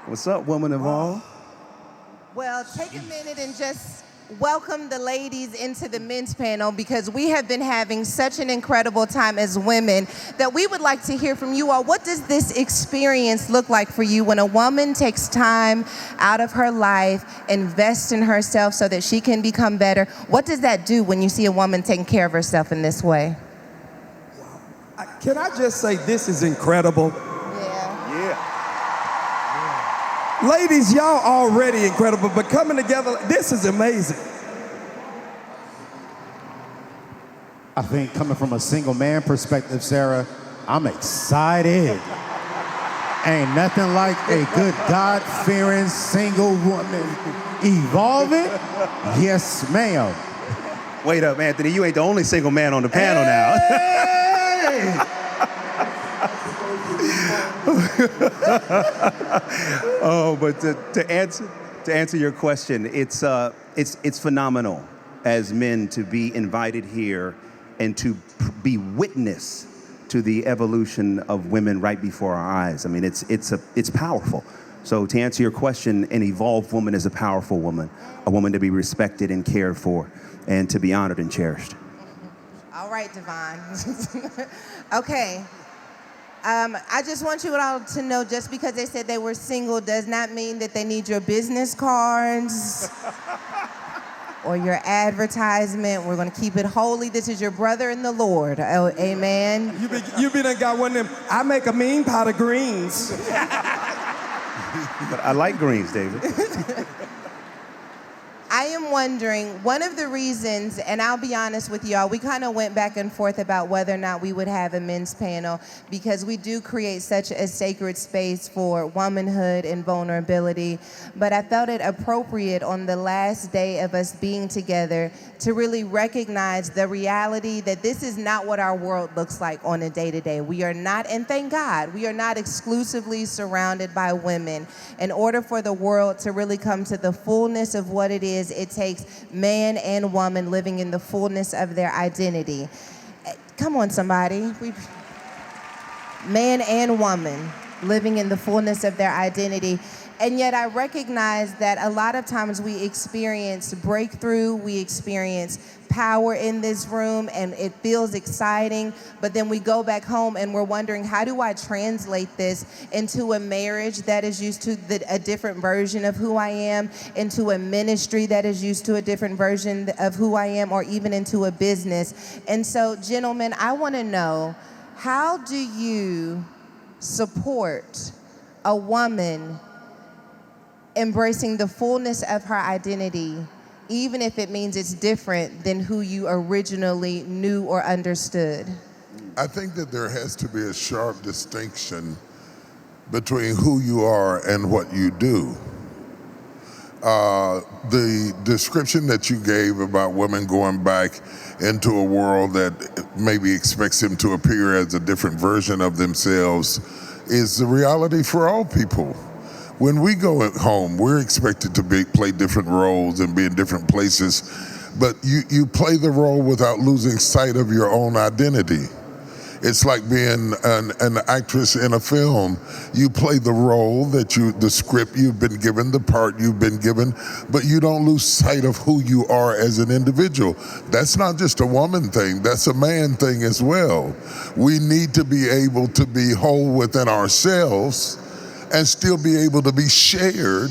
What's up, woman involved? Well, take a minute and just welcome the ladies into the men's panel, because we have been having such an incredible time as women that we would like to hear from you all. What does this experience look like for you when a woman takes time out of her life, invests in herself so that she can become better? What does that do when you see a woman taking care of herself in this way? Can I just say this is incredible? Yeah. Ladies, y'all already incredible, but coming together, this is amazing. I think coming from a single man perspective, Sarah, I'm excited. Ain't nothing like a good God-fearing single woman evolving. Yes, ma'am. Wait up, Anthony. You ain't the only single man on the panel now. Oh, but to answer your question, it's phenomenal as men to be invited here and to be witness to the evolution of women right before our eyes. I mean, it's powerful. So to answer your question, an evolved woman is a powerful woman, a woman to be respected and cared for, and to be honored and cherished. All right, DeVon. Okay. I just want you all to know, just because they said they were single does not mean that they need your business cards or your advertisement. We're going to keep it holy. This is your brother in the Lord. Oh, amen. You been got one of them, I make a mean pot of greens. But I like greens, David. I am wondering, one of the reasons, and I'll be honest with y'all, we kind of went back and forth about whether or not we would have a men's panel, because we do create such a sacred space for womanhood and vulnerability. But I felt it appropriate on the last day of us being together to really recognize the reality that this is not what our world looks like on a day-to-day. We are not, and thank God, we are not exclusively surrounded by women. In order for the world to really come to the fullness of what it is, it takes man and woman living in the fullness of their identity. Come on, somebody. Man and woman living in the fullness of their identity. And yet I recognize that a lot of times we experience breakthrough, we experience power in this room, and it feels exciting, but then we go back home and we're wondering, how do I translate this into a marriage that is used to a different version of who I am, into a ministry that is used to a different version of who I am, or even into a business? And so, gentlemen, I want to know, how do you support a woman embracing the fullness of her identity, even if it means it's different than who you originally knew or understood? I think that there has to be a sharp distinction between who you are and what you do. The description that you gave about women going back into a world that maybe expects them to appear as a different version of themselves is the reality for all people. When we go at home, we're expected to play different roles and be in different places, but you play the role without losing sight of your own identity. It's like being an actress in a film. You play the role the script you've been given, the part you've been given, but you don't lose sight of who you are as an individual. That's not just a woman thing, that's a man thing as well. We need to be able to be whole within ourselves and still be able to be shared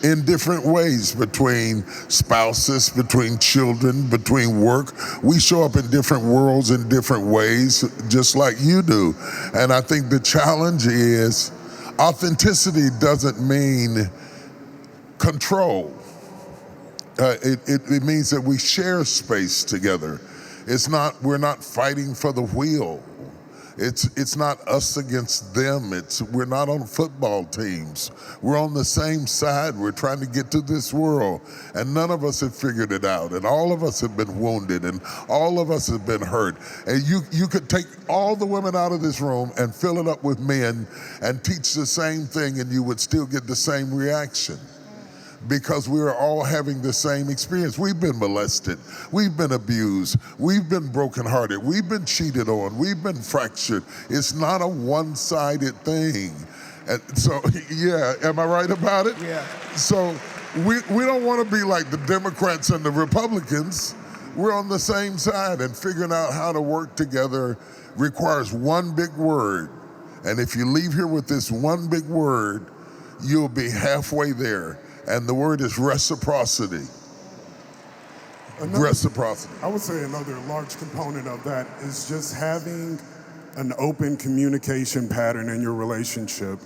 in different ways between spouses, between children, between work. We show up in different worlds in different ways, just like you do. And I think the challenge is, authenticity doesn't mean control. It means that we share space together. We're not fighting for the wheel. It's not us against them. We're not on football teams. We're on the same side. We're trying to get to this world, and none of us have figured it out, and all of us have been wounded, and all of us have been hurt. And you could take all the women out of this room and fill it up with men and teach the same thing, and you would still get the same reaction. Because we are all having the same experience. We've been molested, we've been abused, we've been brokenhearted, we've been cheated on, we've been fractured. It's not a one-sided thing. And so, yeah, am I right about it? Yeah. So we don't want to be like the Democrats and the Republicans. We're on the same side, and figuring out how to work together requires one big word. And if you leave here with this one big word, you'll be halfway there. And the word is reciprocity. Reciprocity. I would say another large component of that is just having an open communication pattern in your relationship.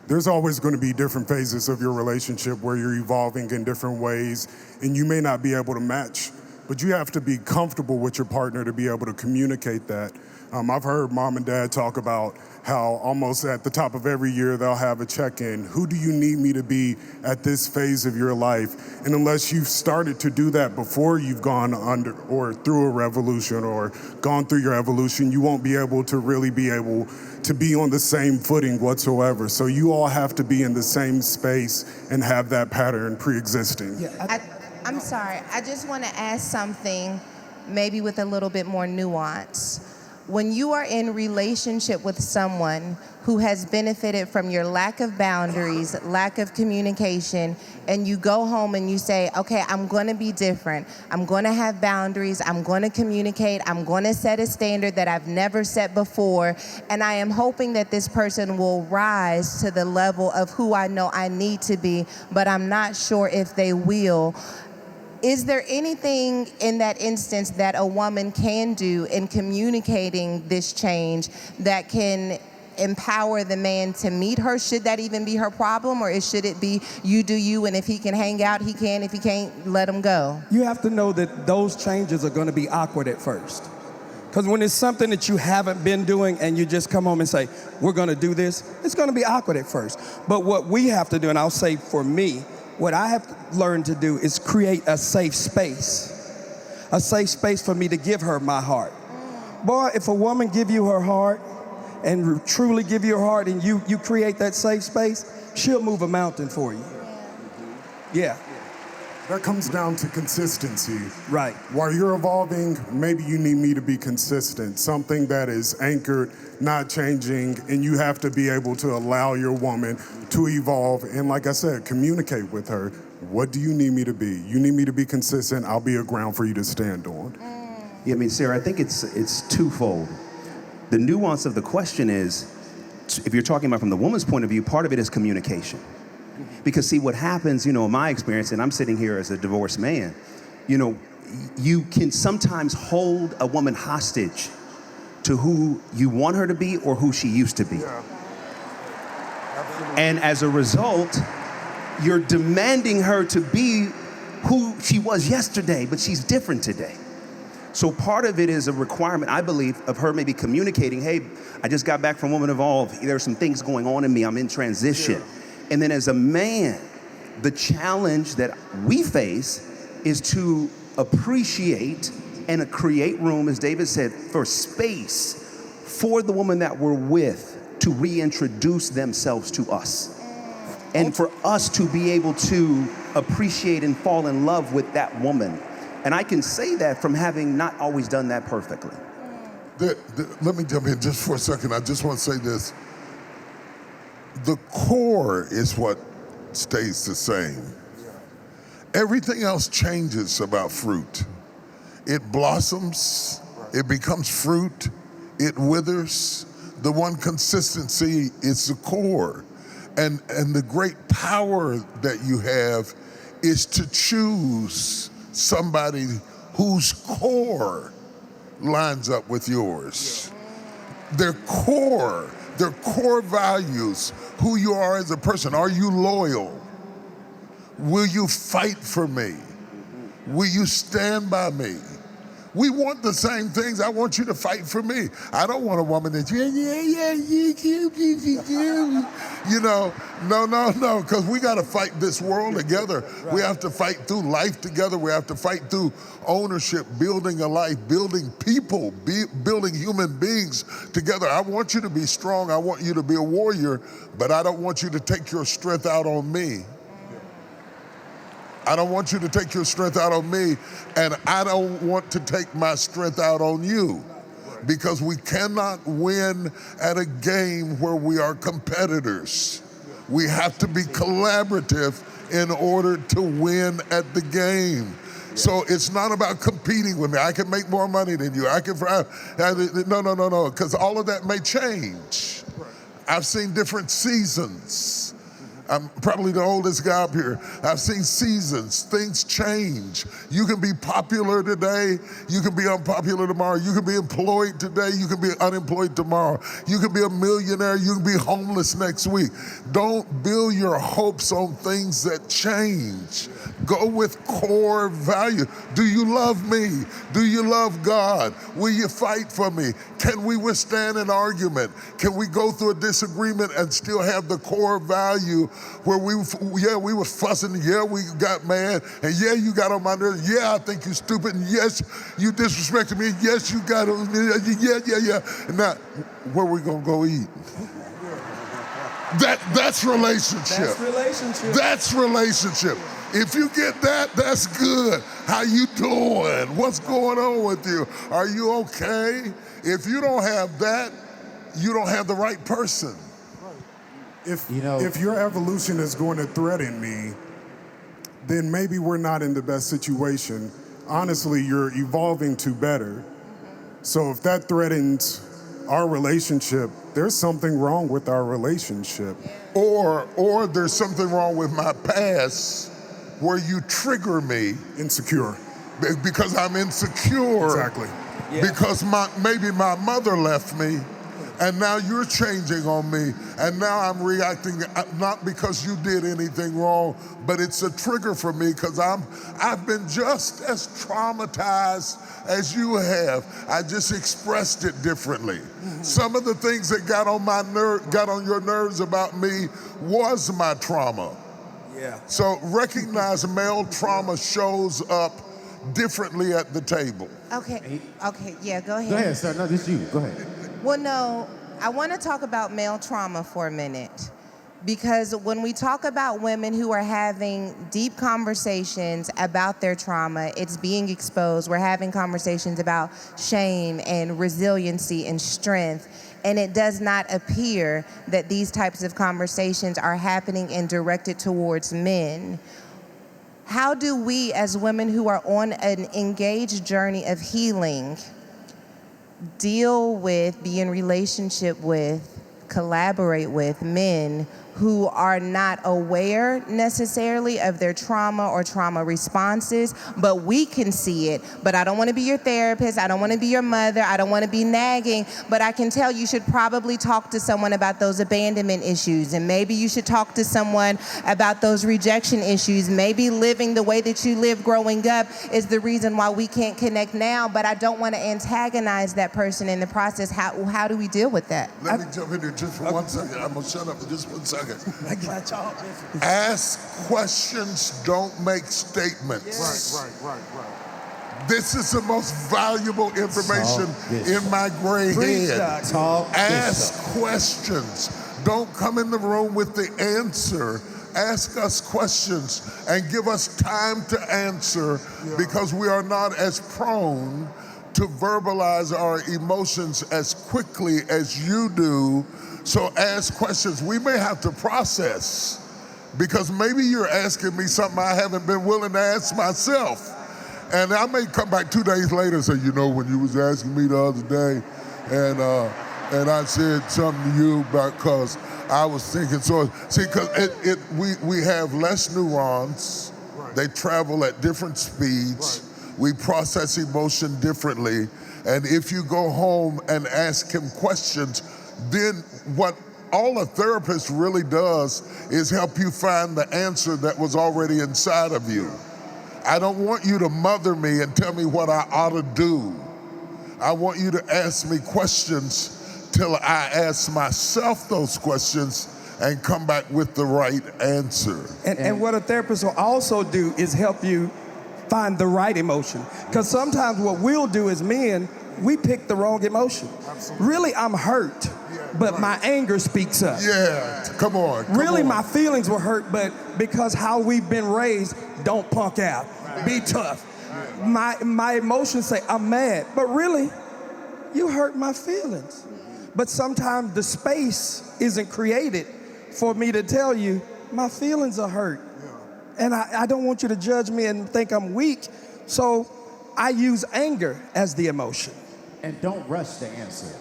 There's always going to be different phases of your relationship where you're evolving in different ways, and you may not be able to match, but you have to be comfortable with your partner to be able to communicate that. I've heard mom and dad talk about how almost at the top of every year they'll have a check-in. Who do you need me to be at this phase of your life? And unless you've started to do that before you've gone under or through a revolution or gone through your evolution, you won't be able to really be able to be on the same footing whatsoever. So you all have to be in the same space and have that pattern pre-existing. I'm sorry, I just want to ask something maybe with a little bit more nuance. When you are in relationship with someone who has benefited from your lack of boundaries, lack of communication, and you go home and you say, okay, I'm going to be different. I'm going to have boundaries. I'm going to communicate. I'm going to set a standard that I've never set before. And I am hoping that this person will rise to the level of who I know I need to be, but I'm not sure if they will. Is there anything in that instance that a woman can do in communicating this change that can empower the man to meet her? Should that even be her problem, or should it be you do you, and if he can hang out, he can. If he can't, let him go? You have to know that those changes are going to be awkward at first. Because when it's something that you haven't been doing and you just come home and say, we're going to do this, it's going to be awkward at first. But what we have to do, and I'll say for me, what I have learned to do is create a safe space for me to give her my heart. Boy, if a woman give you her heart and truly give you her heart and you create that safe space, she'll move a mountain for you. Yeah. That comes down to consistency. Right. While you're evolving, maybe you need me to be consistent, something that is anchored, not changing, and you have to be able to allow your woman to evolve. And like I said, communicate with her. What do you need me to be? You need me to be consistent. I'll be a ground for you to stand on. Yeah, I mean, Sarah, I think it's twofold. The nuance of the question is, if you're talking about from the woman's point of view, part of it is communication. Because see, what happens, in my experience, and I'm sitting here as a divorced man, you can sometimes hold a woman hostage to who you want her to be or who she used to be. Yeah. And as a result, you're demanding her to be who she was yesterday, but she's different today. So part of it is a requirement, I believe, of her maybe communicating, hey, I just got back from Woman Evolve. There's some things going on in me. I'm in transition. Yeah. And then as a man, the challenge that we face is to appreciate and create room, as David said, for space for the woman that we're with to reintroduce themselves to us. And for us to be able to appreciate and fall in love with that woman. And I can say that from having not always done that perfectly. Let me jump in just for a second. I just want to say this. The core is what stays the same. Everything else changes about fruit. It blossoms, it becomes fruit, it withers. The one consistency is the core. And the great power that you have is to choose somebody whose core lines up with yours. Their core values, who you are as a person. Are you loyal? Will you fight for me? Will you stand by me? We want the same things. I want you to fight for me. I don't want a woman that, no, because we got to fight this world together. Right. We have to fight through life together. We have to fight through ownership, building a life, building people, building human beings together. I want you to be strong. I want you to be a warrior, but I don't want you to take your strength out on me. I don't want you to take your strength out on me, and I don't want to take my strength out on you, because we cannot win at a game where we are competitors. We have to be collaborative in order to win at the game. So it's not about competing with me. I can make more money than you. No, because all of that may change. I've seen different seasons. I'm probably the oldest guy up here. I've seen seasons. Things change. You can be popular today. You can be unpopular tomorrow. You can be employed today. You can be unemployed tomorrow. You can be a millionaire. You can be homeless next week. Don't build your hopes on things that change. Go with core value. Do you love me? Do you love God? Will you fight for me? Can we withstand an argument? Can we go through a disagreement and still have the core value where we were fussing, yeah, we got mad, and yeah, you got on my nerves, yeah, I think you're stupid, and yes, you disrespected me, yes, you got on, yeah. And now, where we gonna go eat? That's relationship. That's relationship. If you get that, that's good. How you doing? What's going on with you? Are you okay? If you don't have that, you don't have the right person. If your evolution is going to threaten me, then maybe we're not in the best situation. Honestly, you're evolving to better. So if that threatens our relationship, there's something wrong with our relationship. Or there's something wrong with my past where you trigger me. Insecure. Because I'm insecure. Exactly. Yeah. Because maybe my mother left me, and now you're changing on me, and now I'm reacting not because you did anything wrong, but it's a trigger for me because I've been just as traumatized as you have. I just expressed it differently. Some of the things that got on your nerves about me was my trauma. Yeah. So recognize male trauma shows up differently at the table. Okay, yeah, go ahead. Go ahead, sir. No, this is you. Go ahead. Well, no, I want to talk about male trauma for a minute. Because when we talk about women who are having deep conversations about their trauma, it's being exposed. We're having conversations about shame and resiliency and strength. And it does not appear that these types of conversations are happening and directed towards men. How do we, as women who are on an engaged journey of healing, deal with, be in relationship with, collaborate with men who are not aware necessarily of their trauma or trauma responses, but we can see it. But I don't want to be your therapist. I don't want to be your mother. I don't want to be nagging, but I can tell you should probably talk to someone about those abandonment issues. And maybe you should talk to someone about those rejection issues. Maybe living the way that you lived growing up is the reason why we can't connect now, but I don't want to antagonize that person in the process. How do we deal with that? Let me jump in here just for 1 second. I'm gonna shut up for just 1 second. I got y'all. Ask questions, don't make statements. Right. This is the most valuable information in my gray head. Ask questions. Don't come in the room with the answer. Ask us questions and give us time to answer because we are not as prone to verbalize our emotions as quickly as you do. So ask questions. We may have to process because maybe you're asking me something I haven't been willing to ask myself. And I may come back 2 days later and say, you know, when you was asking me the other day, and I said something to you because I was thinking. So see, because we have less neurons. Right. They travel at different speeds. Right. We process emotion differently. And if you go home and ask him questions, then what all a therapist really does is help you find the answer that was already inside of you. I don't want you to mother me and tell me what I ought to do. I want you to ask me questions till I ask myself those questions and come back with the right answer. And what a therapist will also do is help you find the right emotion. Because sometimes what we'll do as men, we pick the wrong emotion. Absolutely. Really, I'm hurt, but my anger speaks up. Yeah, come on. Really, my feelings were hurt, but because how we've been raised, don't punk out, be tough. My emotions say, I'm mad, but really, you hurt my feelings. But sometimes the space isn't created for me to tell you, my feelings are hurt. And I don't want you to judge me and think I'm weak. So I use anger as the emotion. And don't rush the answer.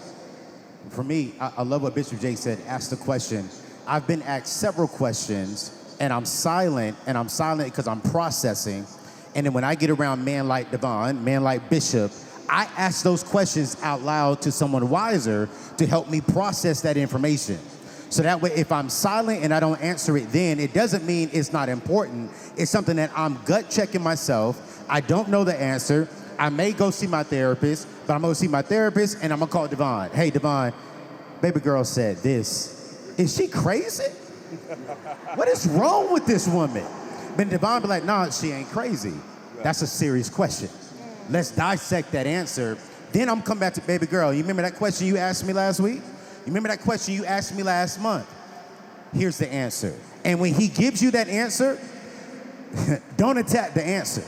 For me, I love what Bishop Jay said, ask the question. I've been asked several questions, and I'm silent because I'm processing. And then when I get around men like DeVon, men like Bishop, I ask those questions out loud to someone wiser to help me process that information. So that way, if I'm silent and I don't answer it then, it doesn't mean it's not important. It's something that I'm gut checking myself. I don't know the answer. I may go see my therapist, but I'm gonna see my therapist and I'm gonna call DeVon. Hey, DeVon, baby girl said this. Is she crazy? What is wrong with this woman? But DeVon be like, nah, she ain't crazy. That's a serious question. Let's dissect that answer. Then I'm come back to baby girl. You remember that question you asked me last week? You remember that question you asked me last month? Here's the answer. And when he gives you that answer, don't attack the answer.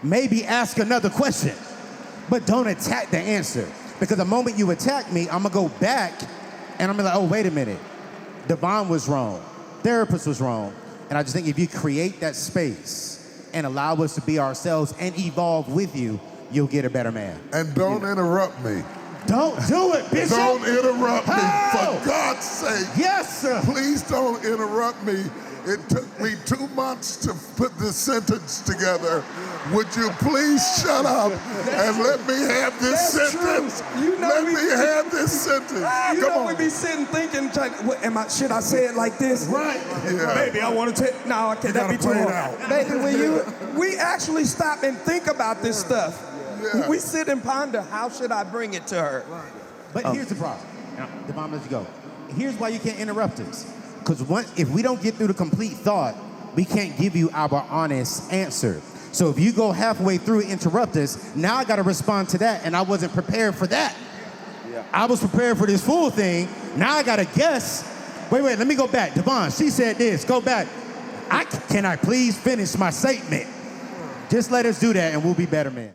Maybe ask another question, but don't attack the answer. Because the moment you attack me, I'm gonna go back and I'm gonna be like, oh, wait a minute. DeVon was wrong. Therapist was wrong. And I just think if you create that space and allow us to be ourselves and evolve with you, you'll get a better man. And don't interrupt me. Don't do it, Bishop. Don't interrupt me, How? for God's sake. Yes, sir. Please don't interrupt me. It took me 2 months to put this sentence together. Would you please shut up and let me have this That's sentence? true. You know let we- me have this sentence. You Come know, on. we be sitting thinking, should I say it like this? Right. Yeah. Baby, I want to take, no, I can't, that'd be too play it hard. out. Baby, we actually stop and think about this stuff. Yeah. We sit and ponder, how should I bring it to her? But here's the problem. DeVon, let's go. Here's why you can't interrupt us. Because if we don't get through the complete thought, we can't give you our honest answer. So if you go halfway through and interrupt us, now I got to respond to that, and I wasn't prepared for that. Yeah. I was prepared for this full thing. Now I got to guess. Wait, let me go back. DeVon, she said this. Go back. Can I please finish my statement? Just let us do that, and we'll be better men.